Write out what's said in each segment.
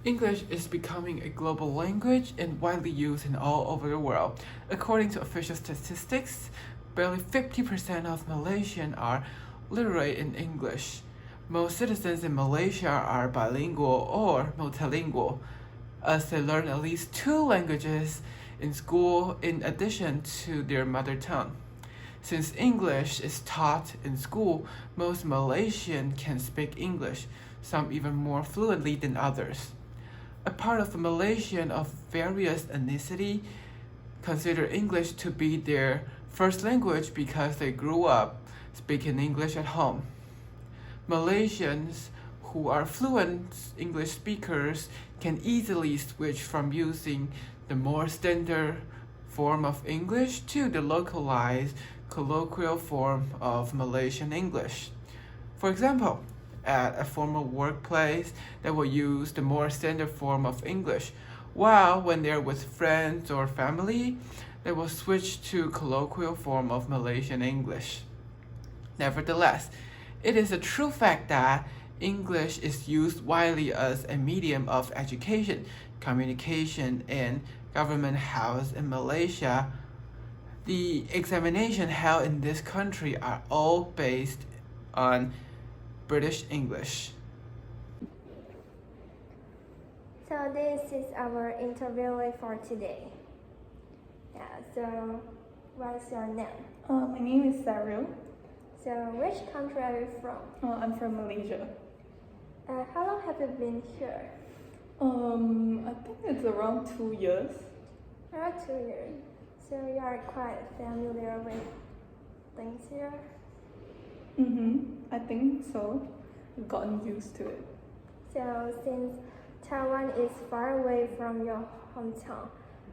English is becoming a global language and widely used in all over the world. According to official statistics, barely 50% of Malaysians are literate in English. Most citizens in Malaysia are bilingual or multilingual, as they learn at least two languages in school in addition to their mother tongue. Since English is taught in school, most Malaysians can speak English, some even more fluently than others. A part of the Malaysian of various ethnicity consider English to be their first language because they grew up speaking English at home. Malaysians who are fluent English speakers can easily switch from using the more standard form of English to the localized colloquial form of Malaysian English. For example, at a formal workplace, they will use the more standard form of English, while when they're with friends or family, they will switch to colloquial form of Malaysian English. Nevertheless, it is a true fact that English is used widely as a medium of education, communication, and government house in Malaysia. The examination held in this country are all based on British English. So this is our interview for today. Yeah, so what's your name? My name is Saril. So which country are you from? I'm from Malaysia. How long have you been here? I think it's around 2 years. Around 2 years. So you are quite familiar with things here? I think so. I've gotten used to it. So since Taiwan is far away from your hometown,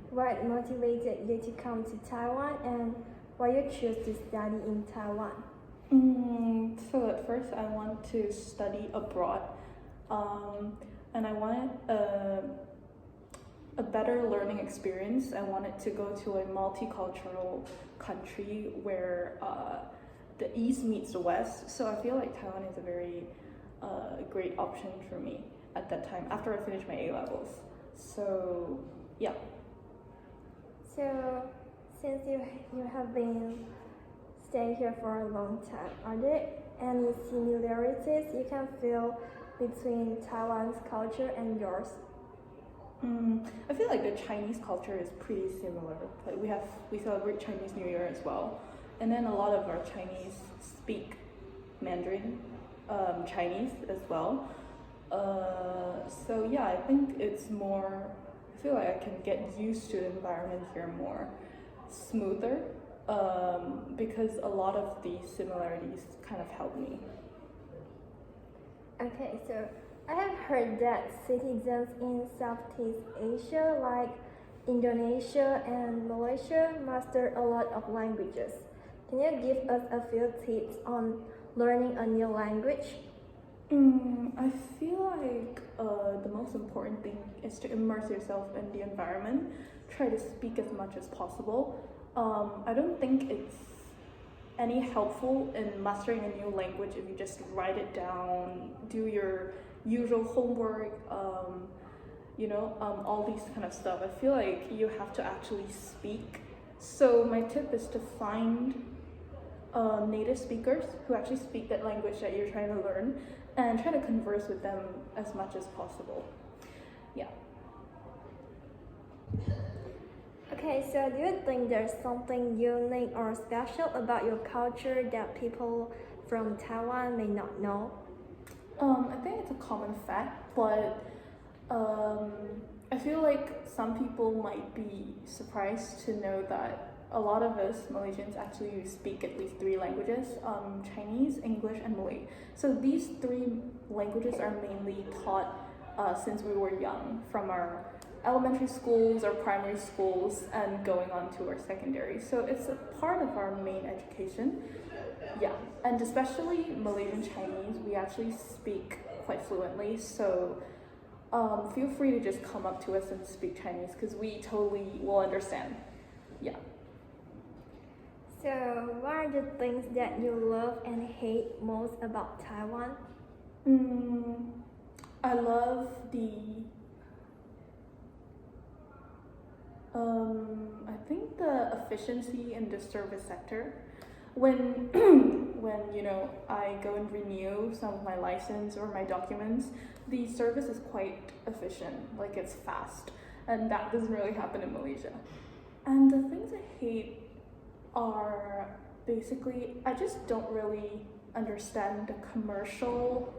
what motivated you to come to Taiwan and why you choose to study in Taiwan? So at first I want to study abroad, and I wanted a better learning experience. I wanted to go to a multicultural country where the East meets the West. So I feel like Taiwan is a very great option for me at that time after I finished my A levels. So yeah. So since you have been staying here for a long time, are there any similarities you can feel between Taiwan's culture and yours? I feel like the Chinese culture is pretty similar. Like we celebrate Chinese New Year as well, and then a lot of our Chinese speak Mandarin, Chinese as well. So yeah, I think it's more. I feel like I can get used to the environment here more smoother, because a lot of these similarities kind of help me. Okay, so I have heard that citizens in Southeast Asia like Indonesia and Malaysia master a lot of languages. Can you give us a few tips on learning a new language? I feel like the most important thing is to immerse yourself in the environment. Try to speak as much as possible. I don't think it's any helpful in mastering a new language if you just write it down, do your usual homework, all these kind of stuff. I feel like you have to actually speak. So my tip is to find native speakers who actually speak that language that you're trying to learn and try to converse with them as much as possible. Yeah. Okay, so do you think there's something unique or special about your culture that people from Taiwan may not know? I think it's a common fact, but I feel like some people might be surprised to know that a lot of us Malaysians actually speak at least 3 languages, Chinese, English, and Malay. So these 3 languages are mainly taught since we were young, from our elementary schools or primary schools and going on to our secondary. So it's a part of our main education. Yeah, and especially Malaysian Chinese, we actually speak quite fluently. So feel free to just come up to us and speak Chinese because we totally will understand. Yeah. So what are the things that you love and hate most about Taiwan? I love the I think the efficiency in the service sector. When when I go and renew some of my license or my documents, the service is quite efficient. Like it's fast, and that doesn't really happen in Malaysia. And the things I hate are basically I just don't really understand the commercial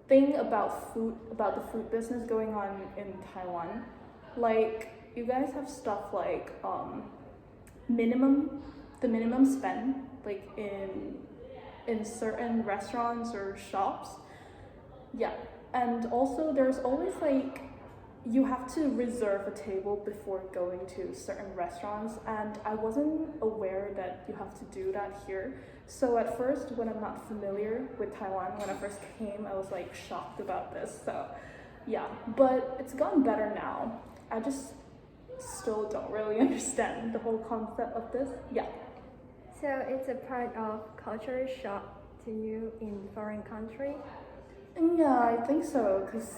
thing about the food business going on in Taiwan. Like you guys have stuff like the minimum spend like in certain restaurants or shops. Yeah. And also there's always like you have to reserve a table before going to certain restaurants, and I wasn't aware that you have to do that here. So at first, when I'm not familiar with Taiwan, when I first came, I was like shocked about this. So yeah, but it's gotten better now. I just still don't really understand the whole concept of this. Yeah. So it's a part of culture shock to you in foreign country? Yeah, I think so, because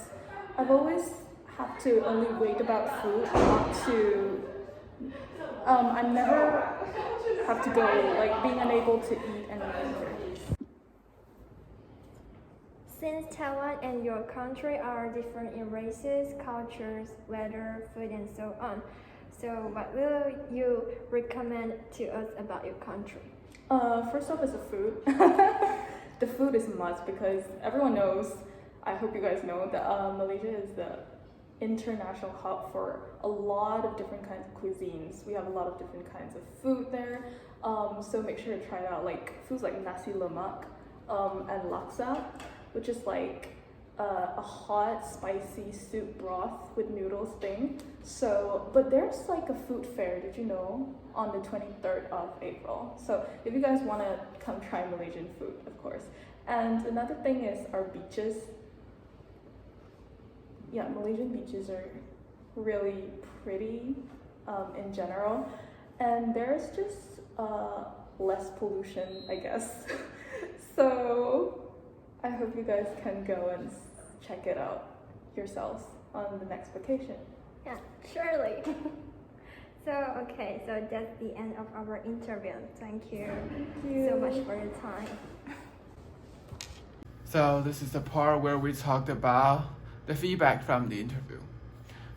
I've always have to only wait about food, not to I never have to go like being unable to eat anything here. Since Taiwan and your country are different in races, cultures, weather, food, and so on, so what will you recommend to us about your country? First off is the food. The food is a must because everyone knows, I hope you guys know, that Malaysia is the international hub for a lot of different kinds of cuisines. We have a lot of different kinds of food there. So make sure to try it out, like foods like nasi lemak and laksa, which is like a hot spicy soup broth with noodles thing. So but there's like a food fair, did you know, on the 23rd of April. So if you guys want to come try Malaysian food, of course. And another thing is our beaches. Yeah, Malaysian beaches are really pretty in general, and there's just less pollution, I guess. So I hope you guys can go and check it out yourselves on the next vacation. Yeah, surely. So okay, so that's the end of our interview. Thank you so much for your time. So this is the part where we talked about the feedback from the interview.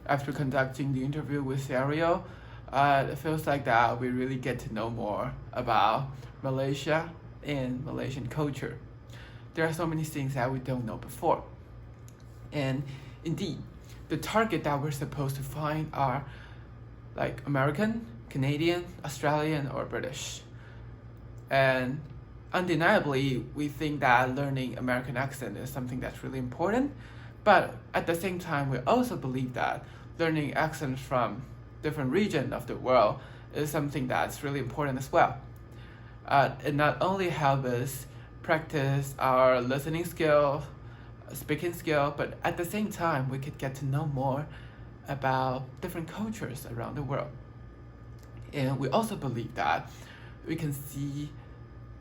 After conducting the interview with Serial, it feels like that we really get to know more about Malaysia and Malaysian culture. There are so many things that we don't know before. And indeed, the target that we're supposed to find are like American, Canadian, Australian, or British. And undeniably, we think that learning American accent is something that's really important. But at the same time, we also believe that learning accents from different regions of the world is something that's really important as well. It not only helps us practice our listening skill, speaking skill, but at the same time, we could get to know more about different cultures around the world. And we also believe that we can see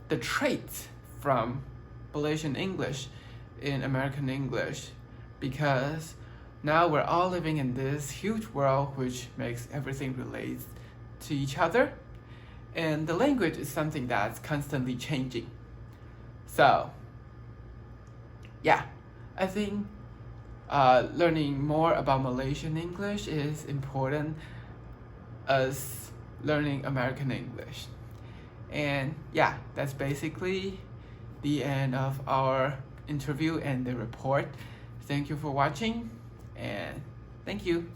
the traits from Malaysian English in American English, because now we're all living in this huge world which makes everything relate to each other, and the language is something that's constantly changing. So yeah, I think learning more about Malaysian English is important as learning American English. And yeah, that's basically the end of our interview and the report. Thank you for watching, and thank you.